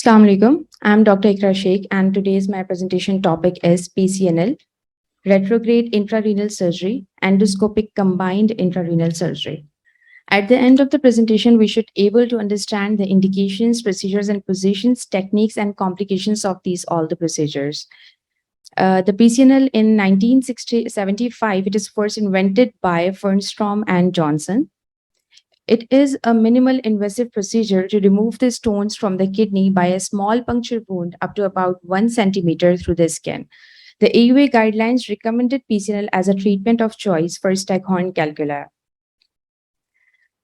Assalamu alaikum. I'm Dr. Ikra Sheikh, and today's my presentation topic is PCNL, retrograde intrarenal surgery, endoscopic combined intrarenal surgery. At the end of the presentation, we should able to understand the indications, procedures, and positions, techniques, and complications of these all the procedures. The PCNL in 1975, it is first invented by Fernstrom and Johnson. It is a minimal invasive procedure to remove the stones from the kidney by a small puncture wound up to about 1 centimeter through the skin. The AUA guidelines recommended PCNL as a treatment of choice for Staghorn calculi.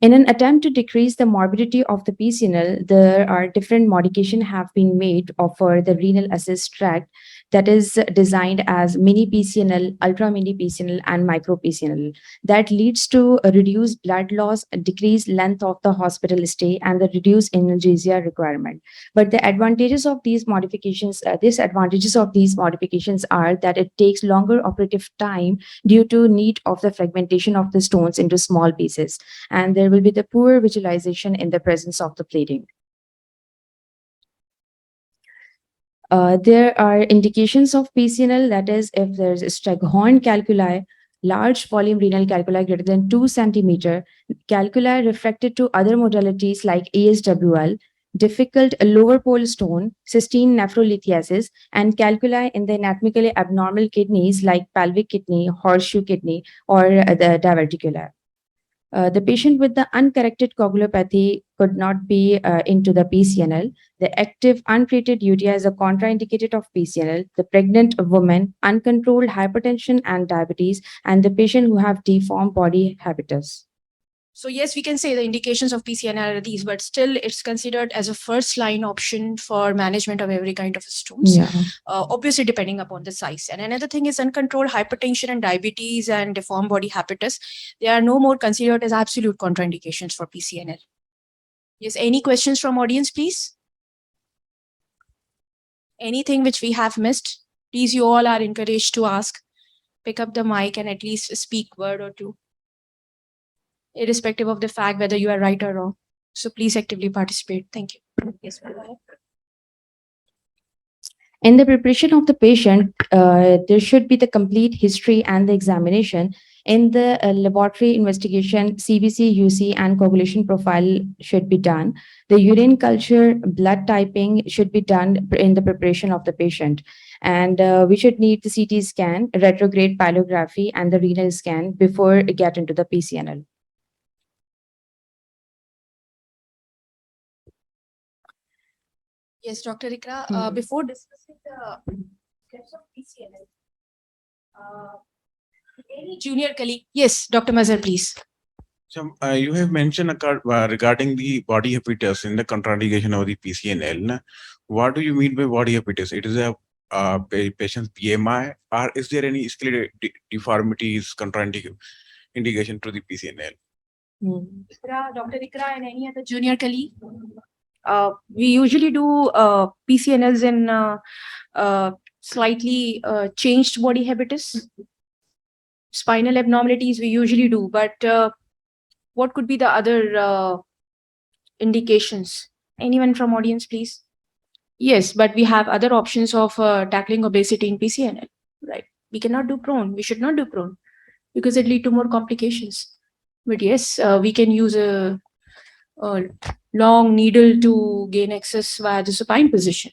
In an attempt to decrease the morbidity of the PCNL, there are different modifications have been made for the renal assist tract that is designed as mini PCNL, ultra mini PCNL, and micro PCNL. That leads to a reduced blood loss, a decreased length of the hospital stay, and the reduced analgesia requirement. But the advantages of these modifications, disadvantages of these modifications are that it takes longer operative time due to need of the fragmentation of the stones into small pieces, and there will be the poor visualization in the presence of the bleeding. There are indications of PCNL, that is, if there's a Staghorn calculi, large volume renal calculi greater than 2 centimeter, calculi refracted to other modalities like ASWL, difficult lower pole stone, cystine nephrolithiasis, and calculi in the anatomically abnormal kidneys like pelvic kidney, horseshoe kidney, or the diverticuli. The patient with the uncorrected coagulopathy could not be into the PCNL. The active untreated UTI is a contraindicated of PCNL. The pregnant woman, uncontrolled hypertension and diabetes, and the patient who have deformed body habitus. So yes, we can say the indications of PCNL are these, but still it's considered as a first line option for management of every kind of stones, obviously depending upon the size. And another thing is uncontrolled hypertension and diabetes and deformed body habitus. They are no more considered as absolute contraindications for PCNL. Yes, any questions from audience, please? Anything which we have missed? Please, you all are encouraged to ask. Pick up the mic and at least speak word or two, irrespective of the fact whether you are right or wrong. So please actively participate. Thank you. Yes, in the preparation of the patient, there should be the complete history and the examination. In the laboratory investigation, CBC, UC, and coagulation profile should be done. The urine culture, blood typing should be done in the preparation of the patient. And we should need the CT scan, retrograde pyelography, and the renal scan before get into the PCNL. Yes, Dr. Ikra, before discussing the steps of PCNL, any junior colleague? Yes, Dr. Mazhar, please. So you have mentioned regarding the body habitus in the contraindication of the PCNL. What do you mean by body habitus? It is a patient's BMI, or is there any skeletal deformities contraindication to the PCNL? Dr. Ikra and any other junior colleague? We usually do PCNLs in slightly changed body habitus. Spinal abnormalities we usually do, but what could be the other indications? Anyone from audience, please? Yes, but we have other options of tackling obesity in PCNL, right? We cannot do prone. We should not do prone because it lead to more complications. But yes, we can use a long needle to gain access via the supine position.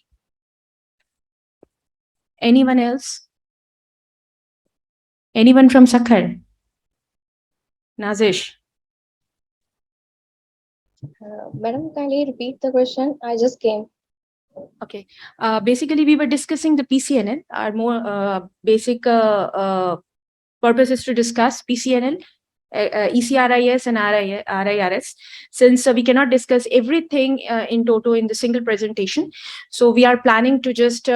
Anyone else? Anyone from Sakhar? Nazish? Madam, kindly repeat the question. I just came. Okay. Basically, we were discussing the PCNL. Our more basic purpose is to discuss PCNL, ECRIS, and RIRS. Since we cannot discuss everything in toto in the single presentation, so we are planning to just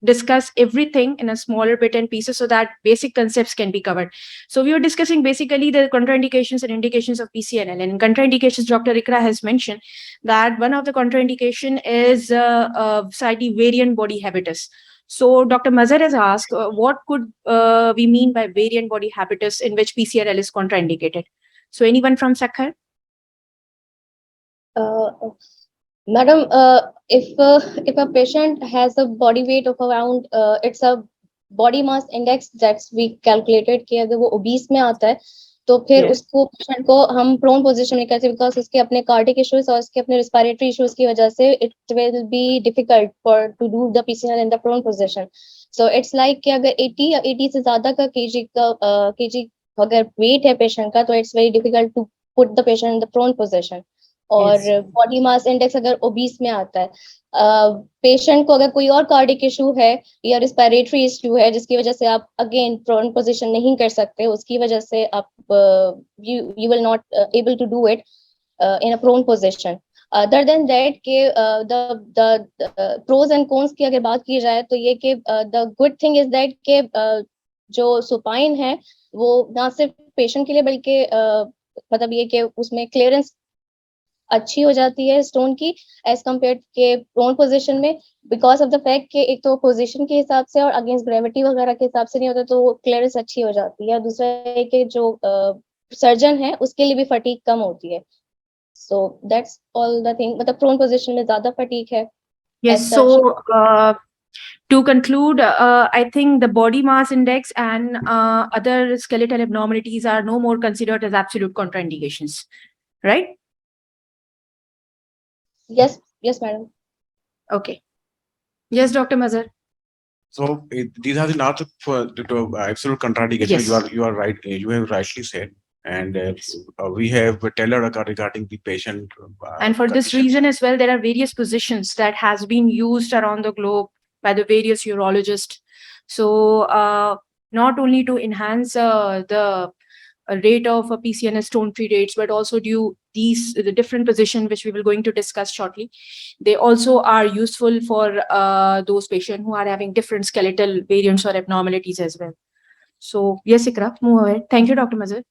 discuss everything in a smaller bit and pieces so that basic concepts can be covered. So we were discussing basically the contraindications and indications of PCNL. And in contraindications, Dr. Ikra has mentioned that one of the contraindication is slightly variant body habitus. So Dr. Mazhar has asked, what could we mean by variant body habitus in which PCNL is contraindicated? So anyone from Sakhar? Madam, if a patient has a body weight of around it's a body mass index that's we calculated कि अगर वो obese में आता है तो फिर Yes. उसको patient को हम प्रोन पोजीशन में करते हैं बिकॉज उसके अपने कार्डिक इश्यूज और उसके अपने रिस्पिरेटरी इश्यूज की वजह से it will be difficult for to do the PCNL in the prone position so it's like कि अगर 80 या 80 से ज्यादा का केजी अगर वेट है पेशेंट का तो it's very difficult to put the patient in the prone position और Yes. बॉडी मास इंडेक्स अगर ओबीस में आता है पेशेंट को अगर कोई और कार्डिक इशू है या रिस्पिरेटरी इशू है जिसकी वजह से आप अगेन प्रोन पोजीशन नहीं कर सकते उसकी वजह से आप you will not able to do it in a prone position other than that के द प्रोज एंड कॉन्स की अगर बात की जाए तो ये कि the good thing is that के जो सुपाइन है वो ना सिर्फ पेशेंट के लिए बल्कि मतलब ये कि उसमें क्लियरेंस अच्छी हो जाती है स्टोन की एज कम्पेयर के प्रोन पोजीशन में बिकॉज ऑफ द फैक्ट कि एक तो पोजीशन के हिसाब से और अगेंस्ट ग्रेविटी वगैरह के हिसाब से नहीं होता तो क्लियरेंस अच्छी हो जाती है दूसरा है कि जो सर्जन है उसके लिए भी फटीक कम होती है so that's all the thing मतलब प्रोन पोजीशन में ज्यादा फटीक है Yes. as such. So to conclude, I think the body mass index and other skeletal abnormalities are no more considered as absolute contraindications, right? Yes madam. Okay. Yes, Dr. Mazhar. So these are not the absolute contradiction. Yes. You are right. You have rightly said, and we have tailored regarding the patient. And for this condition. reason as well, there are various positions that has been used around the globe by the various urologists. So not only to enhance the rate of PCNS stone-free rates, but also due the different position which we will going to discuss shortly. They also are useful for those patients who are having different skeletal variants or abnormalities as well. So yes, Ikra, move ahead. Thank you, Dr. Mazhar.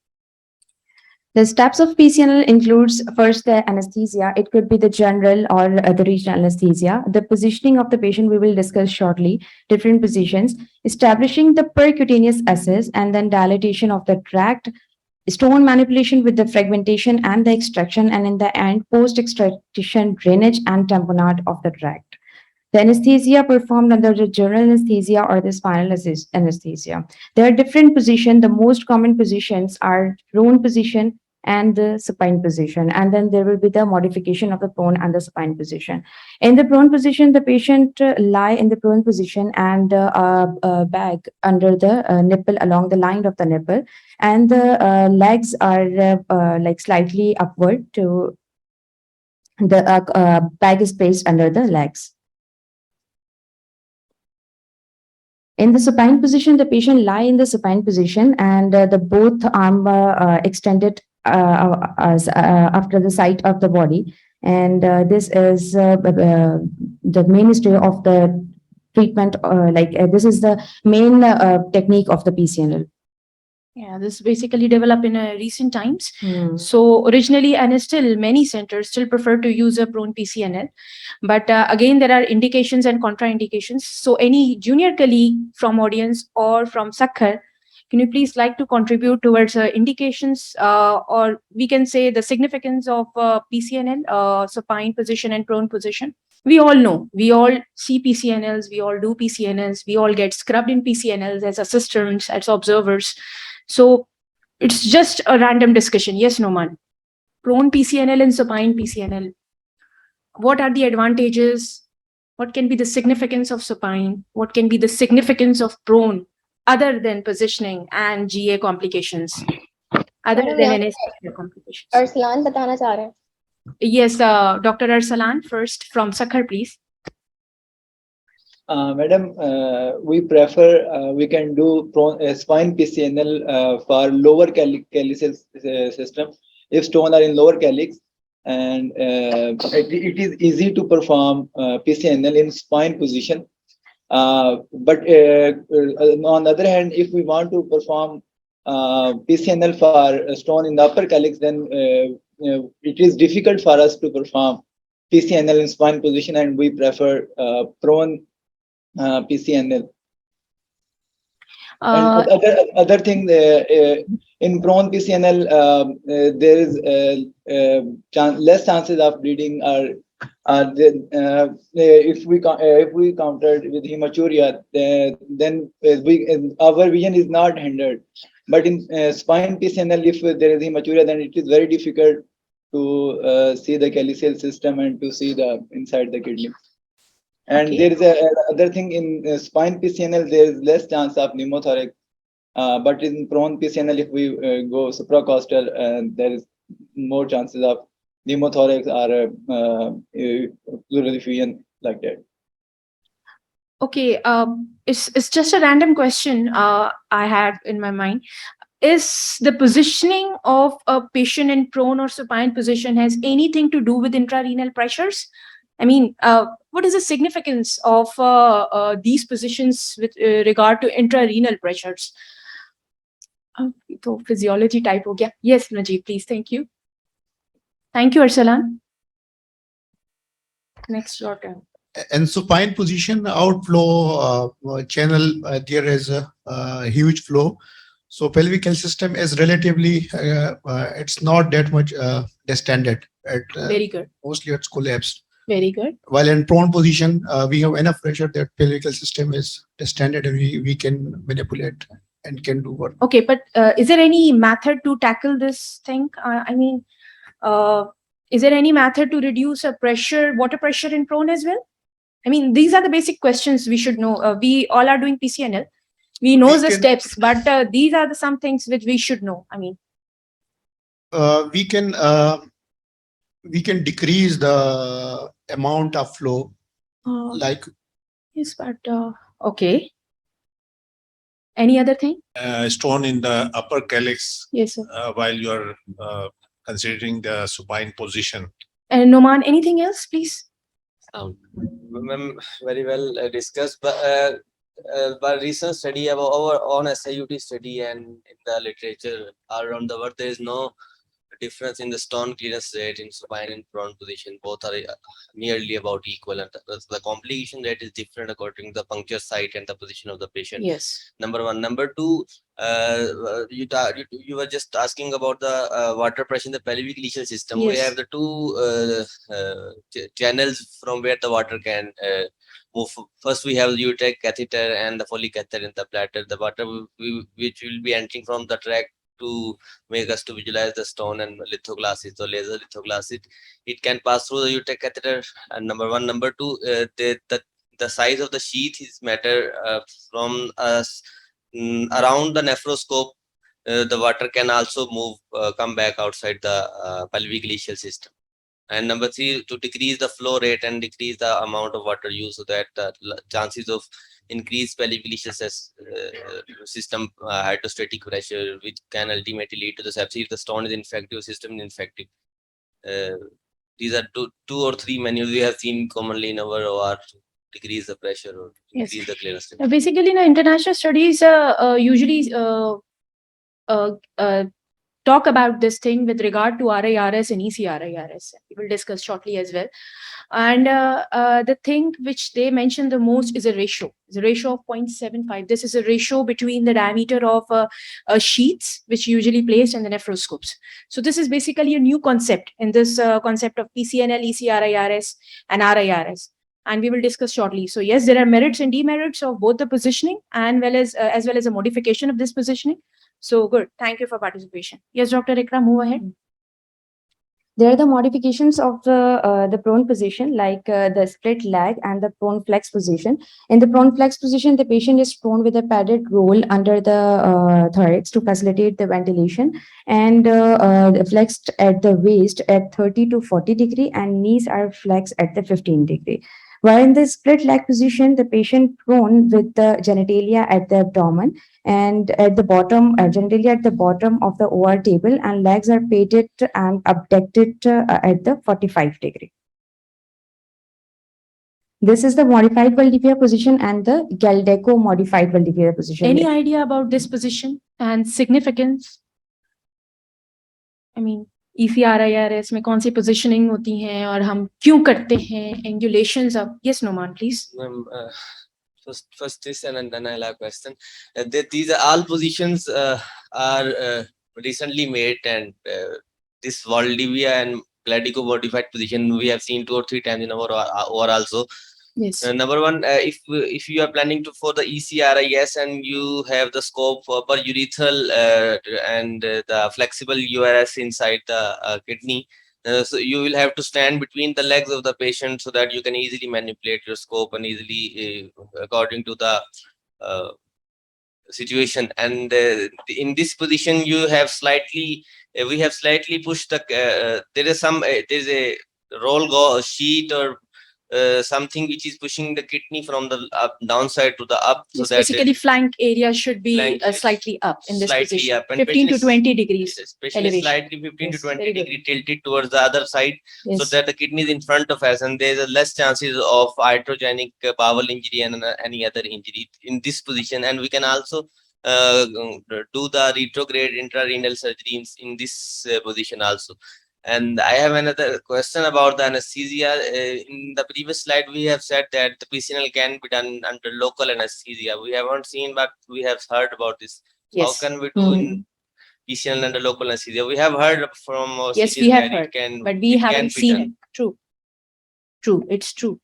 The steps of PCNL includes first the anesthesia. It could be the general or the regional anesthesia. The positioning of the patient we will discuss shortly, different positions, establishing the percutaneous access and then dilatation of the tract, stone manipulation with the fragmentation and the extraction, and in the end, post-extraction drainage and tamponade of the tract. The anesthesia performed under the general anesthesia or the spinal anesthesia. There are different positions. The most common positions are prone position and the supine position. And then there will be the modification of the prone and the supine position. In the prone position, the patient lie in the prone position and bag under the nipple along the line of the nipple. And the legs are like slightly upward to the bag is placed under the legs. In the supine position, the patient lie in the supine position and the both arm extended after the side of the body. And this is the mainstay of the treatment. This is the main technique of the PCNL. Yeah, this basically developed in recent times. Hmm. So originally, and still many centers still prefer to use a prone PCNL. But again, there are indications and contraindications. So any junior colleague from audience or from Sakhar, can you please like to contribute towards indications or we can say the significance of PCNL, supine position and prone position? We all know, we all see PCNLs, we all do PCNLs, we all get scrubbed in PCNLs as assistants, as observers. So it's just a random discussion. Yes, Noman. Prone PCNL and supine PCNL. What are the advantages? What can be the significance of supine? What can be the significance of prone other than positioning and GA complications? Other Madam, than यहाँ anesthesia complications. Arsalan बताना चाह रहे हैं. Yes, Dr. Arsalan, first from Sakhar, please. Madam, we prefer we can do spine PCNL for lower calyceal system if stone are in lower calyx, and it is easy to perform PCNL in spine position. But on the other hand, if we want to perform PCNL for stone in the upper calyx, then it is difficult for us to perform PCNL in spine position, and we prefer prone PCNL. And other thing, in prone PCNL, there is less chances of bleeding or If we countered with hematuria, then our vision is not hindered. But in spine PCNL, if there is hematuria, then it is very difficult to see the calyceal system and to see the inside the kidney. And Okay. there is a other thing in spine PCNL, there is less chance of pneumothorax. But in prone PCNL, if we go supracostal, there is more chances of pneumothorax or pleural effusion like that. Okay, it's just a random question I had in my mind. Is the positioning of a patient in prone or supine position has anything to do with intrarenal pressures? I mean, what is the significance of these positions with regard to intrarenal pressures? So physiology type ho gaya. Yes, Najib, please. Thank you. Thank you, Arsalan. Next, your turn. In supine position, outflow channel, there is a huge flow. So pelvic health system is relatively, it's not that much distended. Very good. Mostly it's collapsed. Very good. While in prone position, we have enough pressure that pelvic health system is distended and we can manipulate and can do what. Okay, but is there any method to tackle this thing? I mean, is there any method to reduce water pressure in prone as well? I mean, these are the basic questions we should know. We all are doing PCNL. We know the steps, but these are some things which we should know. I mean, we can decrease the amount of flow, like yes, but okay. Any other thing? Stone in the upper calyx Yes, sir. while you are considering the supine position. And Noman, anything else, please? Ma'am, very well discussed, but recent study about our own SIUT study and in the literature around the world, there is no difference in the stone clearance rate in supine and prone position. Both are nearly about equal, and the complication rate is different according to the puncture site and the position of the patient. Yes. Number one. Number two, you were just asking about the water pressure in the pelvic lesion system. Yes. We have the two channels from where the water can move. First, we have the ureteric catheter and the Foley catheter in the bladder. The water which will be entering from the tract to make us to visualize the stone and lithoglassis or laser lithoglassis. It can pass through the ureteric catheter. And number one. Number two, the size of the sheath is matter from us. Around the nephroscope, the water can also move, come back outside the pelvic lesion system. And number three, to decrease the flow rate and decrease the amount of water used, so that the chances of increased pelvic lesion system hydrostatic pressure, which can ultimately lead to the sepsis if the stone is infective, system is infective. These are two or three menus we have seen commonly in our OR to decrease the pressure or increase the clearance. Basically, international studies usually talk about this thing with regard to RIRS and ECRIRS. We will discuss shortly as well. And the thing which they mention the most is a ratio. It's a ratio of 0.75. This is a ratio between the diameter of sheets, which usually placed in the nephroscopes. So this is basically a new concept in this concept of PCNL, ECRIRS, and RIRS. And we will discuss shortly. So yes, there are merits and demerits of both the positioning and as well as a modification of this positioning. So good. Thank you for participation. Yes, Dr. Ikra, move ahead. There are the modifications of the prone position, like the split leg and the prone flex position. In the prone flex position, the patient is prone with a padded roll under the thorax to facilitate the ventilation, and flexed at the waist at 30 to 40 degree, and knees are flexed at the 15 degree. While in the split leg position, the patient prone with the genitalia at the abdomen and at the bottom, genitalia at the bottom of the OR table, and legs are pated and abducted at the 45 degree. This is the modified Valdivia position and the Galdeco modified Valdivia position. Any idea about this position and significance? I mean, ECRIRS में कौन सी positioning होती हैं और हम क्यों करते हैं? Angulations of yes, Noman, please. First this and then I'll have a question. These are all positions are recently made, and this Valdivia and Gladico modified position we have seen 2 or 3 times in our OR also. Yes. Number one, if you are planning to for the ECRIS and you have the scope for per urethral and the flexible URS inside the kidney, so you will have to stand between the legs of the patient so that you can easily manipulate your scope and easily according to the situation. And in this position, you have slightly we have slightly pushed the there is some there is a sheet or something which is pushing the kidney from the downside to the up, so Yes, that basically flank area should be flank is slightly up in this slightly position. up, and 15 to patient is- 20 degrees especially elevation. slightly 15 Yes, to 20 very good. degree tilted towards the other side, so Yes. that the kidney is in front of us, and there is less chances of iatrogenic bowel injury and any other injury in this position. And we can also do the retrograde intrarenal surgery in this position also. And I have another question about the anesthesia. In the previous slide, we have said that the PCNL can be done under local anesthesia. We haven't seen, but we have heard about this. Yes. How can we do in PCNL under local anesthesia? We have heard from our Yes, we seniors have that it heard, can, but we it can haven't be seen done. it. True. True. It's true.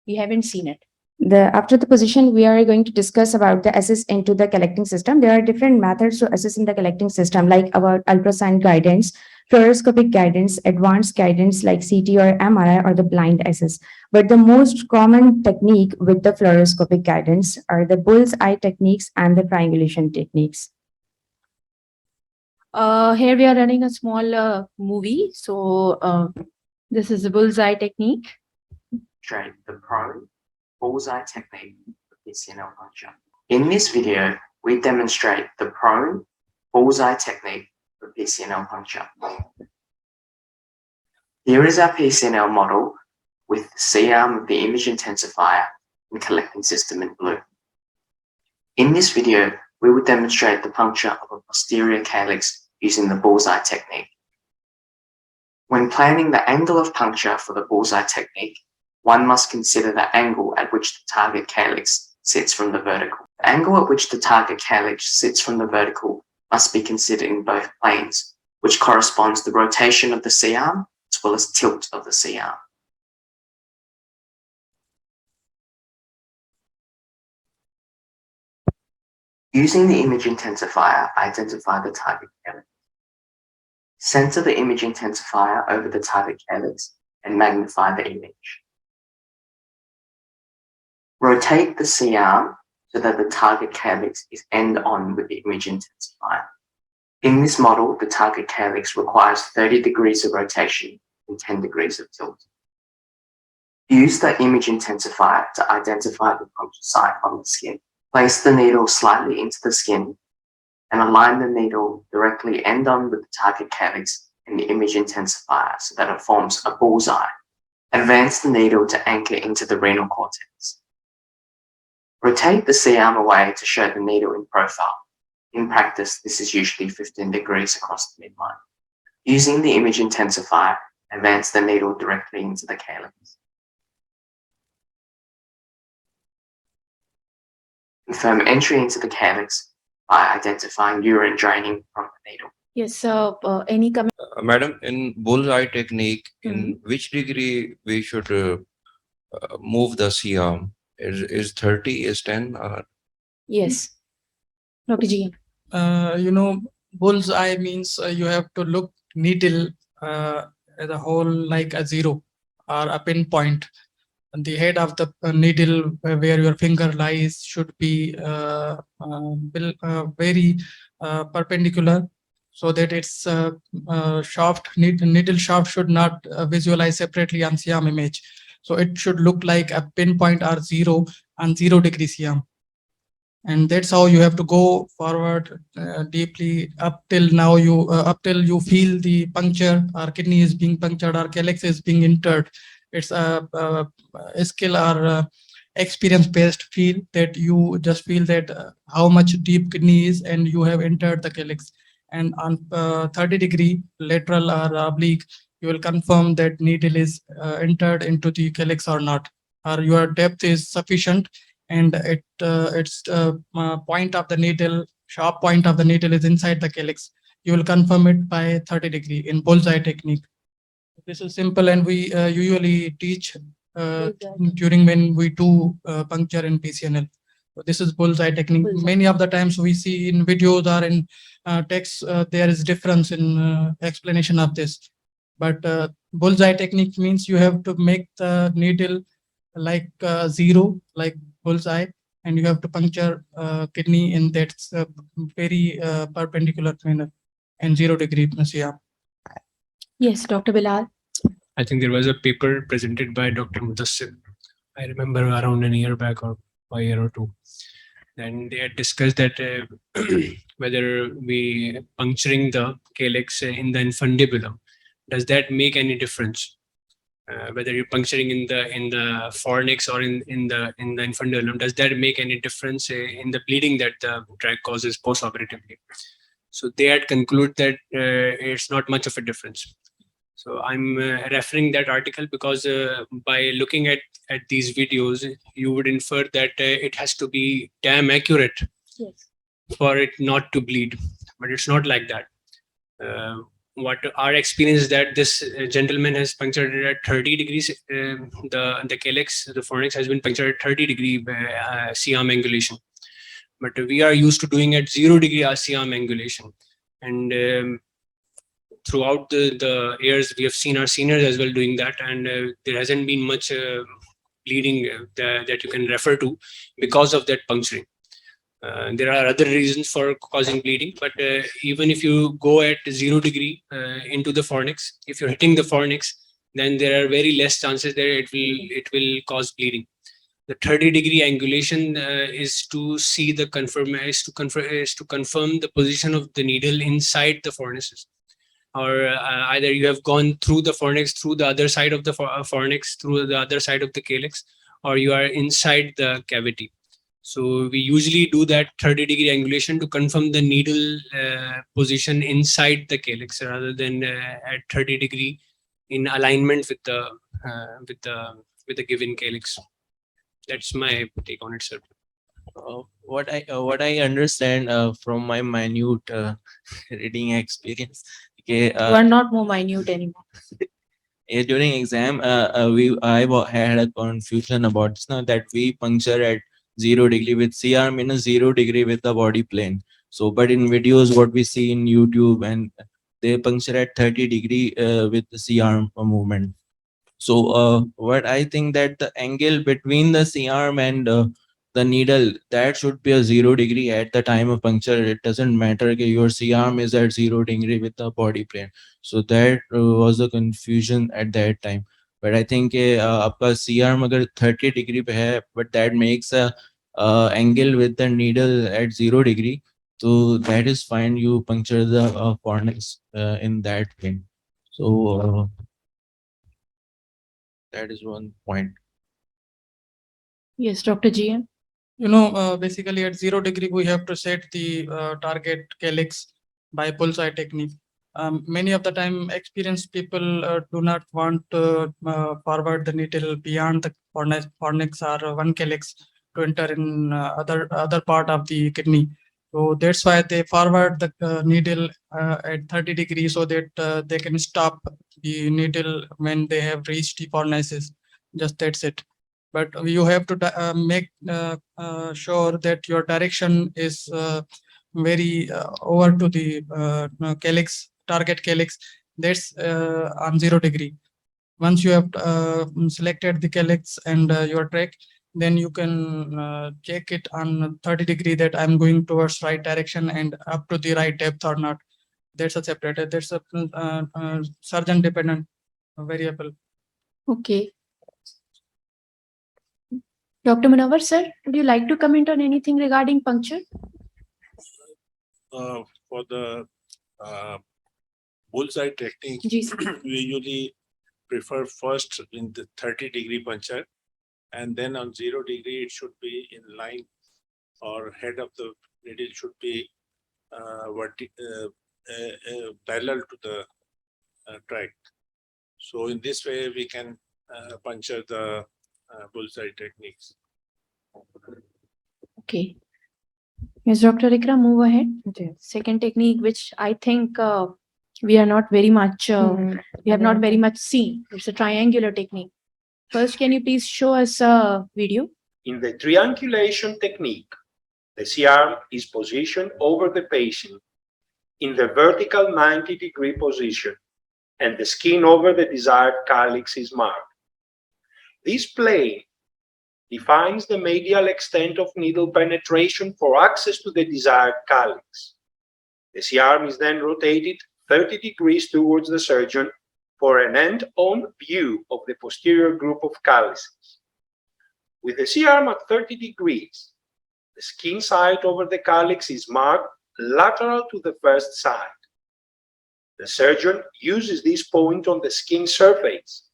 We haven't seen it. After the position, we are going to discuss about the assess into the collecting system. There are different methods to assess in the collecting system, like about ultrasound guidance, fluoroscopic guidance, advanced guidance like CT or MRI, or the blind assess. But the most common technique with the fluoroscopic guidance are the bull's eye techniques and the triangulation techniques. Here we are running a small movie. So this is the bullseye technique. Demonstrate the prone bullseye technique for PCNL puncture. In this video, we demonstrate the prone bullseye technique for PCNL puncture. Here is our PCNL model with the C-arm of the image intensifier and collecting system in blue. In this video, we will demonstrate the puncture of a posterior calyx using the bullseye technique. When planning the angle of puncture for the bullseye technique, one must consider the angle at which the target calyx sits from the vertical. The angle at which the target calyx sits from the vertical must be considered in both planes, which corresponds to the rotation of the C-arm as well as tilt of the C-arm. Using the image intensifier, identify the target calyx. Center the image intensifier over the target calyx and magnify the image. Rotate the C-arm so that the target calyx is end-on with the image intensifier. In this model, the target calyx requires 30 degrees of rotation and 10 degrees of tilt. Use the image intensifier to identify the puncture site on the skin. Place the needle slightly into the skin and align the needle directly end-on with the target calyx and the image intensifier so that it forms a bullseye. Advance the needle to anchor into the renal cortex. Rotate the C-arm away to show the needle in profile. In practice, this is usually 15 degrees across the midline. Using the image intensifier, advance the needle directly into the calyx. Confirm entry into the calyx by identifying urine draining from the needle. Yes. So any comment? Madam, in bullseye technique, in which degree we should move the C-arm? Is 30, is 10, or? Yes. Dr. G. Bullseye means you have to look needle as a whole like a zero or a pinpoint. And the head of the needle where your finger lies should be very perpendicular, so that its needle shaft should not visualize separately on C-arm image. So it should look like a pinpoint or zero on 0 degree C-arm. And that's how you have to go forward deeply up till now up till you feel the puncture, or kidney is being punctured, or calyx is being entered. It's a skill or experience based feel that you just feel that how much deep kidney is and you have entered the calyx. And on 30 degree lateral or oblique, you will confirm that needle is entered into the calyx or not, or your depth is sufficient and its point of the needle, sharp point of the needle is inside the calyx. You will confirm it by 30 degree in bullseye technique. This is simple, and we usually teach during when we do puncture in PCNL. So this is bullseye technique. Many of the times we see in videos or in text, there is difference in explanation of this. But bullseye technique means you have to make the needle like zero, like bullseye, and you have to puncture kidney in that very perpendicular manner and 0 degree. Yeah. Yes, Dr. Bilal. I think there was a paper presented by Dr. Mudassir. I remember around a year back or a year or two. And they had discussed that whether we puncturing the calyx in the infundibulum, does that make any difference? Whether you're puncturing in the fornix or in the infundibulum, does that make any difference in the bleeding that the drug causes post-operatively? So they had concluded that it's not much of a difference. So I'm referring that article because by looking at these videos, you would infer that it has to be damn accurate for it not to bleed, but it's not like that. What our experience is that this gentleman has punctured it at 30 degrees. The calyx, the fornix has been punctured at 30-degree C-arm angulation, but we are used to doing at 0-degree C-arm angulation, and throughout the years, we have seen our seniors as well doing that, and there hasn't been much bleeding that you can refer to because of that puncturing. There are other reasons for causing bleeding, but even if you go at 0-degree into the fornix, if you're hitting the fornix, then there are very less chances that it will cause bleeding. The 30-degree angulation is to see the confirm the position of the needle inside the fornices, or either you have gone through the fornix, through the other side of the fornix, through the other side of the calyx, or you are inside the cavity. So we usually do that 30-degree angulation to confirm the needle position inside the calyx rather than at 30-degree in alignment with the given calyx. That's my take on it, sir. What I understand from my minute reading experience, okay, You are not more minute anymore. during exam, had a confusion about this now that we puncture at 0-degree with C-arm in a 0-degree with the body plane. So, but in videos, what we see in YouTube, and they puncture at 30-degree with the C-arm movement. So, what I think that the angle between the C-arm and the needle, that should be a 0-degree at the time of puncture. It doesn't matter if your C-arm is at 0-degree with the body plane. So that was a confusion at that time. But I think आपका C-arm अगर 30-degree पे है, but that makes a angle with the needle at 0-degree. So that is fine. You puncture the fornix in that plane. So that is one point. Yes, Dr. GM. Basically at 0-degree, we have to set the target calyx by bullseye technique. Many of the time, experienced people do not want to forward the needle beyond the fornix or one calyx to enter in other part of the kidney. So that's why they forward the needle at 30 degrees so that they can stop the needle when they have reached the fornices. Just that's it. But you have to make sure that your direction is very over to the calyx, target calyx, that's on 0-degree. Once you have selected the calyx and your track, then you can check it on 30-degree that I'm going towards right direction and up to the right depth or not. That's a separated, that's a surgeon dependent variable. Okay. Dr. Munawar, sir, would you like to comment on anything regarding puncture? For the bullseye technique, we usually prefer first in the 30-degree puncture, and then on 0-degree it should be in line, or head of the needle should be parallel to the track. So in this way we can puncture the bullseye techniques. Okay. Yes, Dr. Ikra, move ahead. Second technique, which I think we are not very much, Hmm. we have not very much seen. It's a triangular technique. First, can you please show us a video? In the triangulation technique, the C-arm is positioned over the patient in the vertical 90-degree position, and the skin over the desired calyx is marked. This plane defines the medial extent of needle penetration for access to the desired calyx. The C-arm is then rotated 30 degrees towards the surgeon for an end-on view of the posterior group of calyces. With the C-arm at 30 degrees, the skin side over the calyx is marked lateral to the first side. The surgeon uses this point on the skin surface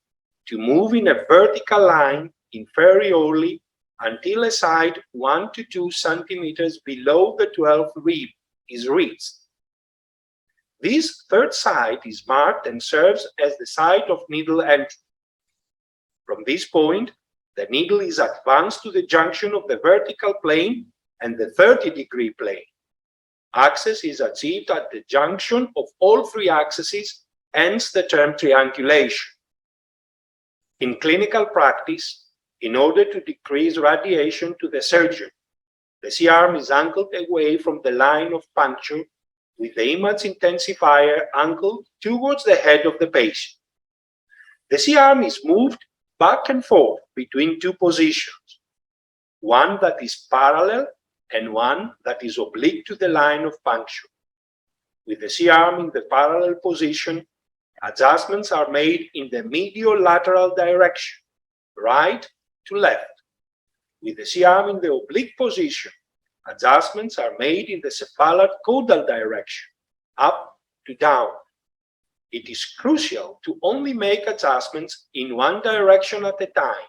to move in a vertical line inferiorly until a side 1 to 2 centimeters below the 12th rib is reached. This third side is marked and serves as the site of needle entry. From this point, the needle is advanced to the junction of the vertical plane and the 30-degree plane. Access is achieved at the junction of all three axes, hence the term triangulation. In clinical practice, in order to decrease radiation to the surgeon, the C-arm is angled away from the line of puncture with the image intensifier angled towards the head of the patient. The C-arm is moved back and forth between two positions, one that is parallel and one that is oblique to the line of puncture. With the C-arm in the parallel position, adjustments are made in the medial-lateral direction, right to left. With the C-arm in the oblique position, adjustments are made in the cephalad-caudal direction, up to down. It is crucial to only make adjustments in one direction at a time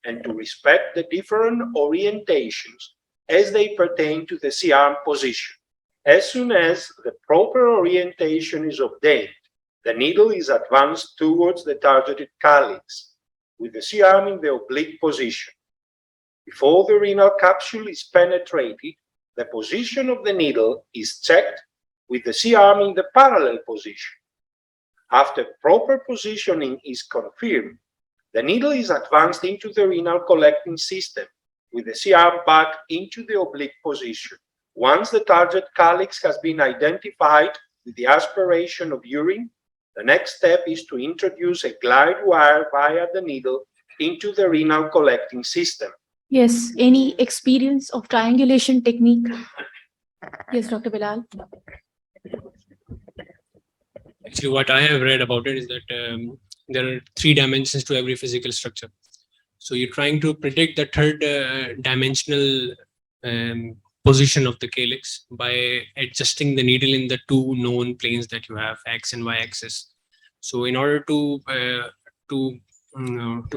and to respect the different orientations as they pertain to the C-arm position. As soon as the proper orientation is obtained, the needle is advanced towards the targeted calyx, with the C-arm in the oblique position. Before the renal capsule is penetrated, the position of the needle is checked with the C-arm in the parallel position. After proper positioning is confirmed, the needle is advanced into the renal collecting system with the C-arm back into the oblique position. Once the target calyx has been identified with the aspiration of urine, the next step is to introduce a glide wire via the needle into the renal collecting system. Yes, any experience of triangulation technique? Yes, Dr. Bilal. Actually, what I have read about it is that there are 3 dimensions to every physical structure. So you're trying to predict the third dimensional position of the calyx by adjusting the needle in the 2 known planes that you have, x and y axis. So in order to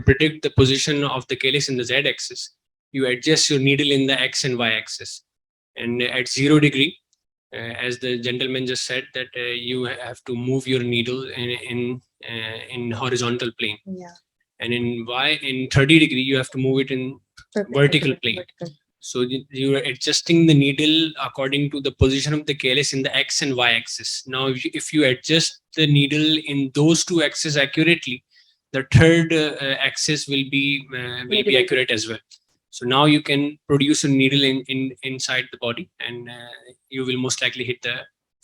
predict the position of the calyx in the z axis, you adjust your needle in the x and y axis. And at 0 degree, as the gentleman just said, that you have to move your needle in horizontal plane. Yeah. And in 30 degree, you have to move it in vertical plane. So you are adjusting the needle according to the position of the calyx in the x and y axis. Now, if you adjust the needle in those 2 axes accurately, the third axis will be accurate as well. So now you can produce a needle inside the body, and you will most likely hit the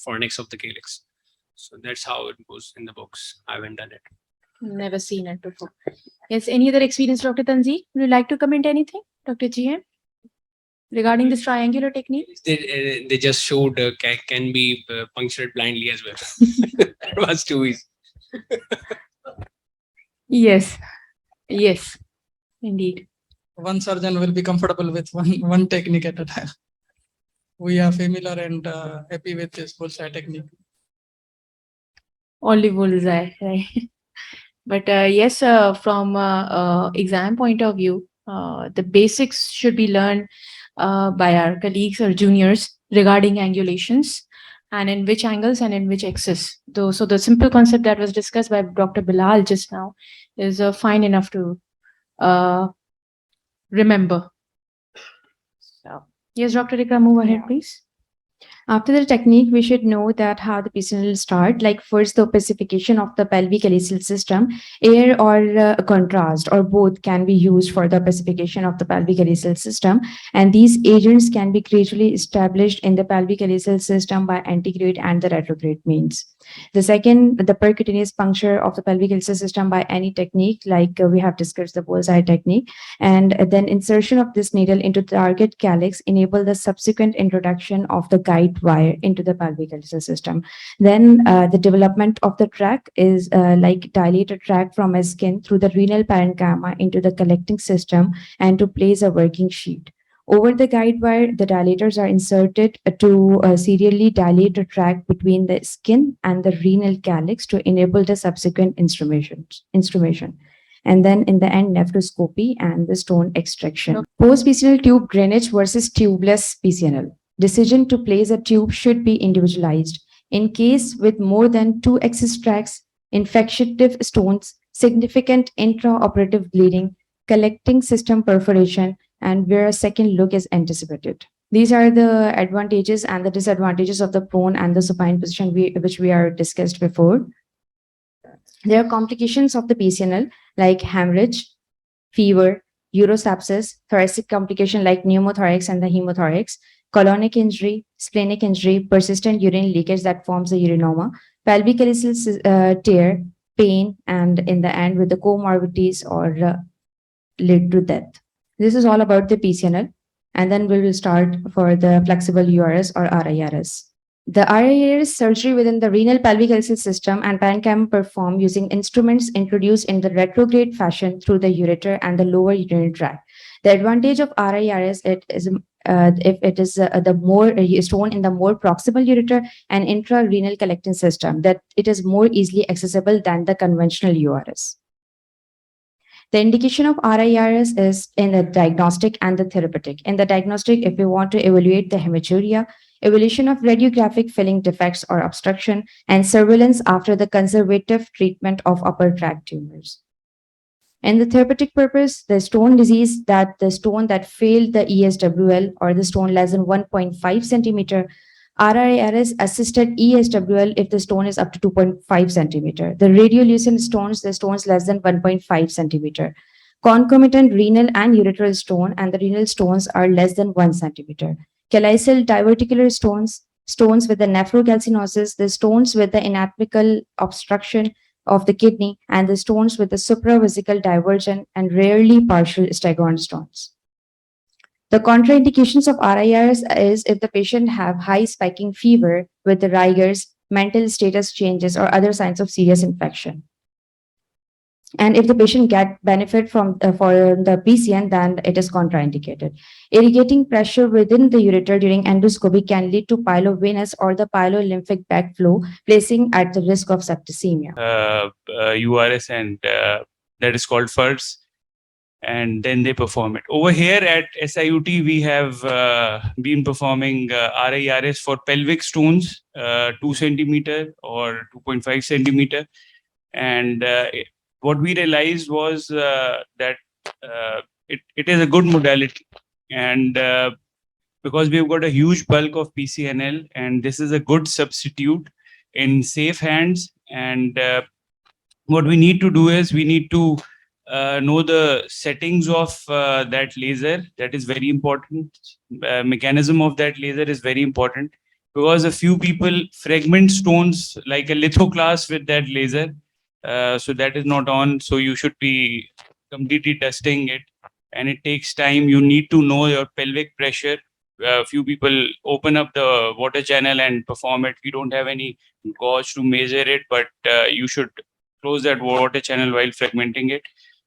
fornix of the calyx. So that's how it goes in the books. I haven't done it. Never seen it before. Yes, any other experience, Dr. Tanzi? Would you like to comment anything, Dr. GM, regarding this triangular technique? They just showed can be punctured blindly as well. That was too easy. Yes, yes, indeed. One surgeon will be comfortable with one technique at a time. We are familiar and happy with this bullseye technique. Only bullseye, right? But yes, from exam point of view, the basics should be learned by our colleagues or juniors regarding angulations and in which angles and in which axis. So the simple concept that was discussed by Dr. Bilal just now is fine enough to remember. So, yes, Dr. Ikra, move ahead, please. After the technique, we should know that how the PCNL will start. Like first, the opacification of the pelvic alical system. Air or contrast or both can be used for the opacification of the pelvic alical system. And these agents can be gradually established in the pelvic alical system by antegrade and the retrograde means. The second, the percutaneous puncture of the pelvic alical system by any technique, like we have discussed the bullseye technique. And then insertion of this needle into the target calyx enable the subsequent introduction of the guide wire into the pelvic alical system. Then the development of the tract is like dilate a tract from a skin through the renal parenchyma into the collecting system and to place a working sheet. Over the guide wire, the dilators are inserted to serially dilate the tract between the skin and the renal calyx to enable the subsequent instrumentation. And then in the end, nephroscopy and the stone extraction. Post-PCNL tube drainage versus tubeless PCNL. Decision to place a tube should be individualized. In case with more than 2 excess tracts, infective stones, significant intraoperative bleeding, collecting system perforation, and where a second look is anticipated. These are the advantages and the disadvantages of the prone and the supine position which we are discussed before. There are complications of the PCNL like hemorrhage, fever, urosepsis, thoracic complication like pneumothorax and the hemothorax, colonic injury, splenic injury, persistent urine leakage that forms the urinoma, pelvic alical tear, pain, and in the end with the comorbidities or lead to death. This is all about the PCNL, and then we will start for the flexible URS or RIRS. The RIRS surgery within the renal pelvic alical system and parenchyma performed using instruments introduced in the retrograde fashion through the ureter and the lower urinary tract. The advantage of RIRS if it is the more stone in the more proximal ureter and intrarenal collecting system, that it is more easily accessible than the conventional URS. The indication of RIRS is in the diagnostic and the therapeutic. In the diagnostic, if we want to evaluate the hematuria, evaluation of radiographic filling defects or obstruction, and surveillance after the conservative treatment of upper tract tumors. In the therapeutic purpose, the stone disease, that the stone that failed the ESWL or the stone less than 1.5 centimeter, RIRS assisted ESWL if the stone is up to 2.5 centimeter. The radiolucent stones, the stones less than 1.5 centimeter. Concomitant renal and ureteral stone and the renal stones are less than 1 centimeter. Calyceal diverticular stones, stones with the nephrocalcinosis, the stones with the anatomical obstruction of the kidney, and the stones with the supravesical divergent and rarely partial staghorn stones. The contraindications of RIRS is if the patient have high spiking fever with the rigors, mental status changes, or other signs of serious infection. And if the patient get benefit from for the PCN, then it is contraindicated. Irrigating pressure within the ureter during endoscopy can lead to pylovenous or the pylolymphic backflow, placing at the risk of septicemia. URS and that is called FIRS, and then they perform it. Over here at SIUT, we have been performing RIRS for pelvic stones, 2 centimeter or 2.5 centimeter. And what we realized was that it is a good modality. And because we've got a huge bulk of PCNL, and this is a good substitute in safe hands. And what we need to do is we need to know the settings of that laser. That is very important. Mechanism of that laser is very important, because a few people fragment stones like a litho class with that laser. So that is not on. So you should be completely testing it, and it takes time. You need to know your pelvic pressure. Few people open up the water channel and perform it. We don't have any gauge to measure it, but you should close that water channel while fragmenting it.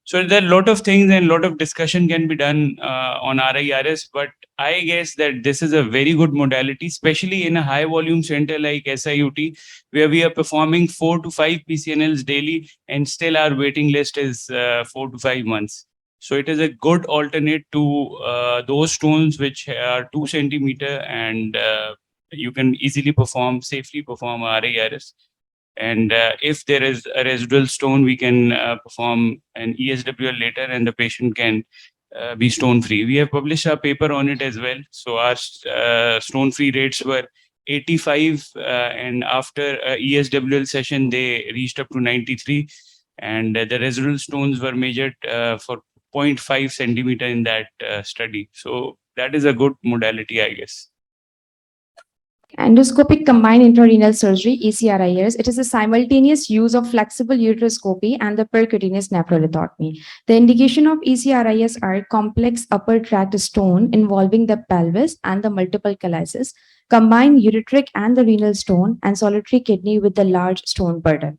So there are a lot of things and a lot of discussion can be done on RIRS, but I guess that this is a very good modality, especially in a high volume center like SIUT, where we are performing 4 to 5 PCNLs daily, and still our waiting list is 4 to 5 months. So it is a good alternate to those stones which are 2 centimeter, and you can easily safely perform RIRS. And if there is a residual stone, we can perform an ESWL later, and the patient can be stone free. We have published a paper on it as well. So our stone free rates were 85, and after ESWL session, they reached up to 93. And the residual stones were measured for 0.5 centimeter in that study. So that is a good modality, I guess. Endoscopic combined intrarenal surgery, ECRIRS, it is a simultaneous use of flexible uteroscopy and the percutaneous nephrolithotomy. The indication of ECRIS are complex upper tract stone involving the pelvis and the multiple calyces, combined ureteric and the renal stone, and solitary kidney with the large stone burden.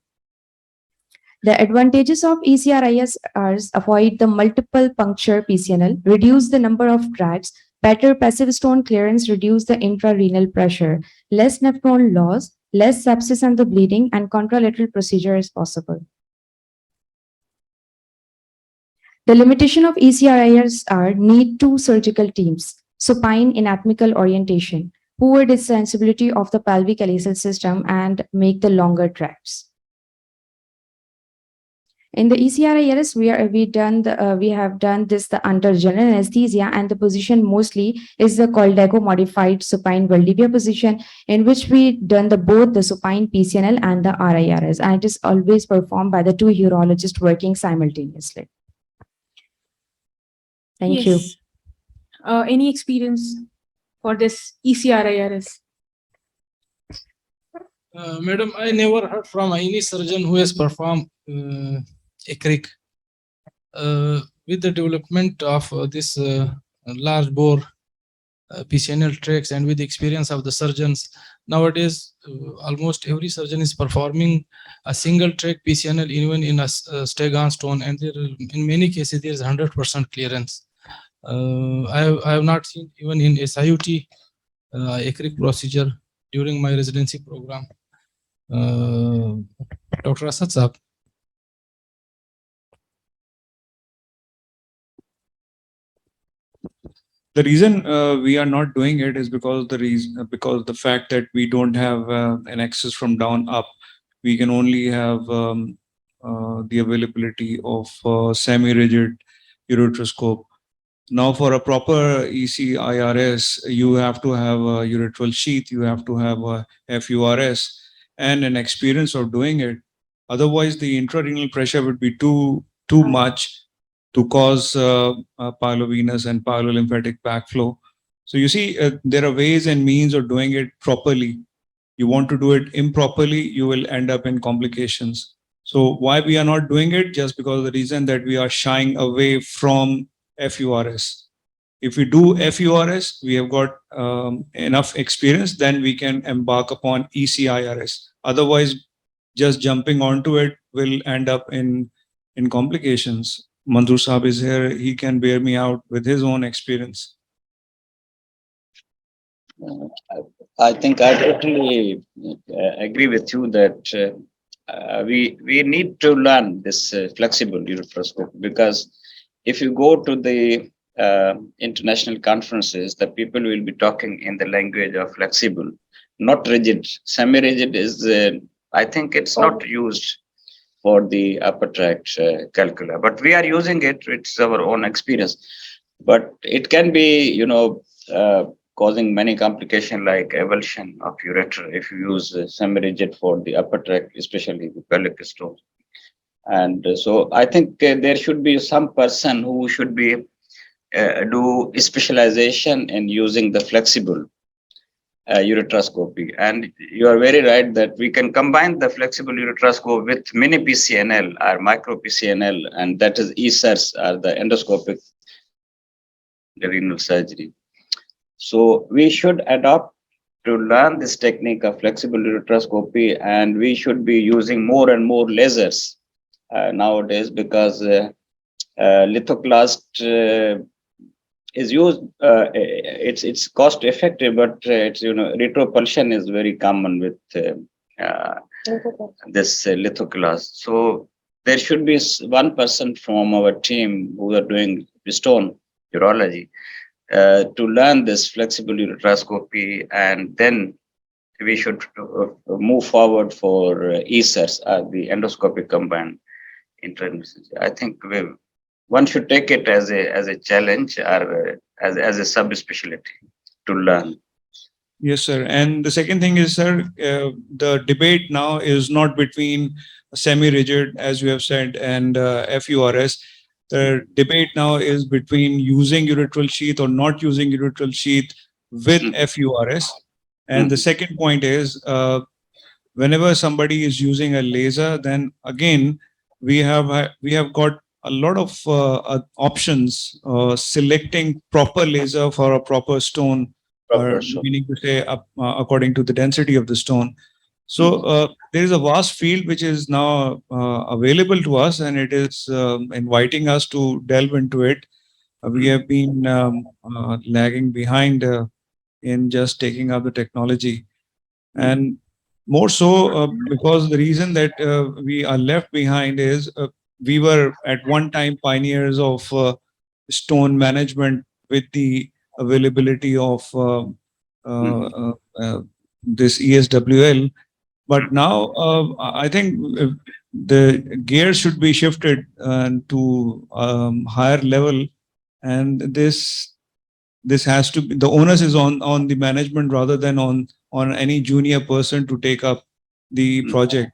The advantages of ECRIS are avoid the multiple puncture PCNL, reduce the number of tracts, better passive stone clearance, reduce the intrarenal pressure, less nephron loss, less sepsis and the bleeding, and contralateral procedure is possible. The limitation of ECRIS are need two surgical teams, supine anatomical orientation, poor distensibility of the pelvic calyceal system, and make the longer tracts. In the ECRIRS, we have done this under general anesthesia, and the position mostly is the Coldeco modified supine Valdivia position, in which we done both the supine PCNL and the RIRS, and it is always performed by the two urologists working simultaneously. Thank you. Any experience for this ECRIRS? Madam, I never heard from any surgeon who has performed ECRIC. With the development of this large bore PCNL tracks and with the experience of the surgeons, nowadays almost every surgeon is performing a single track PCNL even in a Stegan stone, and there, in many cases there is 100% clearance. I have not seen even in SIUT ECRIC procedure during my residency program. Dr. Asad Saab. The reason we are not doing it is because the fact that we don't have an access from down up. We can only have the availability of semi-rigid ureteroscope. Now, for a proper ECIRS, you have to have a ureteral sheath, you have to have a FURS, and an experience of doing it. Otherwise, the intrarenal pressure would be too much to cause pyelovenous and pyelolymphatic backflow. So you see, there are ways and means of doing it properly. You want to do it improperly, you will end up in complications. So why we are not doing it? Just because of the reason that we are shying away from FURS. If we do FURS, we have got enough experience, then we can embark upon ECIRS. Otherwise, just jumping onto it will end up in complications. Manzoor Saab is here, he can bear me out with his own experience. I think I totally agree with you that we need to learn this flexible ureteroscope, because if you go to the international conferences, the people will be talking in the language of flexible, not rigid. Semi-rigid is, I think it's not used for the upper tract calcula, but we are using it. It's our own experience, but it can be, causing many complications like avulsion of ureter if you use semi-rigid for the upper tract, especially the pelvic stone. And so I think there should be some person who should be do specialization in using the flexible ureteroscopy. And you are very right that we can combine the flexible ureteroscope with mini PCNL or micro PCNL, and that is ESERS, or the endoscopic renal surgery. So we should adopt to learn this technique of flexible ureteroscopy, and we should be using more and more lasers nowadays, because lithoclast is used. It's cost effective, but retropulsion is very common with this lithoclast. So there should be one person from our team who are doing stone urology to learn this flexible ureteroscopy, and then we should move forward for ESERS, the endoscopic combined internal surgery. I think one should take it as a challenge, or as a subspecialty to learn. Yes, sir. And the second thing is, sir, the debate now is not between semi-rigid, as you have said, and FURS. The debate now is between using urethral sheath or not using urethral sheath with FURS. And the second point is, whenever somebody is using a laser, then again we have got a lot of options selecting proper laser for a proper stone, or meaning to say according to the density of the stone. So there is a vast field which is now available to us, and it is inviting us to delve into it. We have been lagging behind in just taking up the technology, and more so because the reason that we are left behind is we were at one time pioneers of stone management with the availability of this ESWL. But now I think the gear should be shifted to higher level, and this has to be, the onus is on the management rather than on any junior person to take up the project.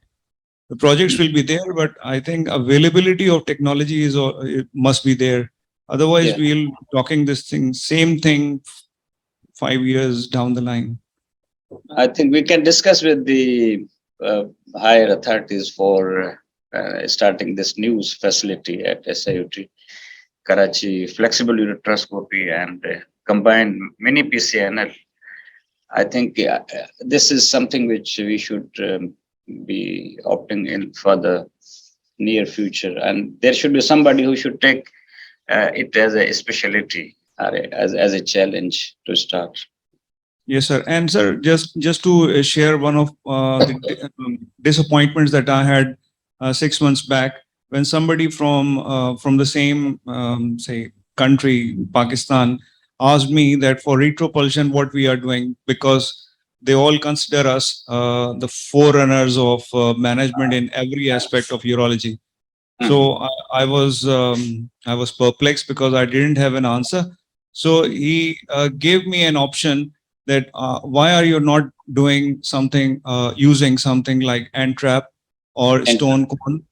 The projects will be there, but I think availability of technology is it must be there. Otherwise, we'll talking this thing, same thing 5 years down the line. I think we can discuss with the higher authorities for starting this new facility at SIUT Karachi, flexible ureteroscopy and combined mini PCNL. I think this is something which we should be opting in for the near future, and there should be somebody who should take it as a specialty or as a challenge to start. Yes, sir. And sir, just to share one of the disappointments that I had 6 months back, when somebody from the same say country, Pakistan, asked me that for retropulsion what we are doing, because they all consider us the forerunners of management in every aspect of urology. So I was perplexed because I didn't have an answer. So he gave me an option that why are you not doing something using something like ant trap or stone cone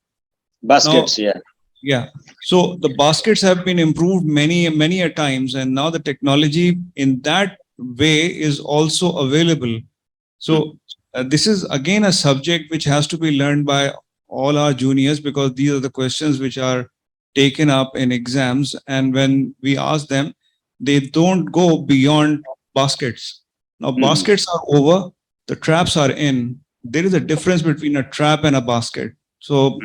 baskets? Now, yeah. So the baskets have been improved many a times, and now the technology in that way is also available. So this is again a subject which has to be learned by all our juniors, because these are the questions which are taken up in exams, and when we ask them, they don't go beyond baskets. Now baskets are over, the traps are in. There is a difference between a trap and a basket. So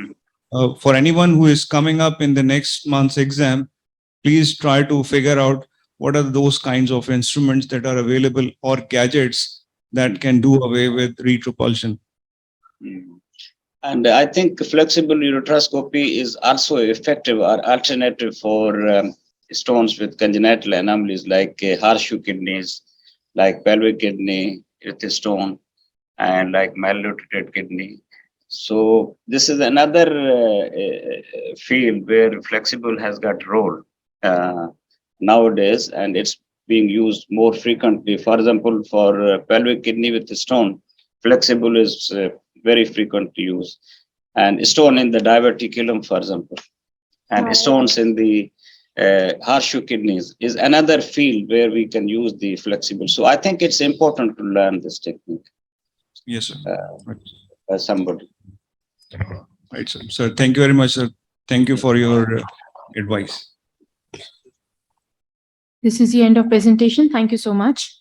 for anyone who is coming up in the next month's exam, please try to figure out what are those kinds of instruments that are available or gadgets that can do away with retropulsion. And I think flexible ureteroscopy is also effective or alternative for stones with congenital anomalies like horseshoe kidneys, like pelvic kidney with a stone, and like malnutrited kidney. So this is another field where flexible has got role nowadays, and it's being used more frequently. For example, for pelvic kidney with the stone, flexible is very frequently used, and stone in the diverticulum, for example, and stones in the horseshoe kidneys is another field where we can use the flexible. So I think it's important to learn this technique. Yes, sir. By somebody. Right, sir. Sir, thank you very much, sir. Thank you for your advice. This is the end of presentation. Thank you so much.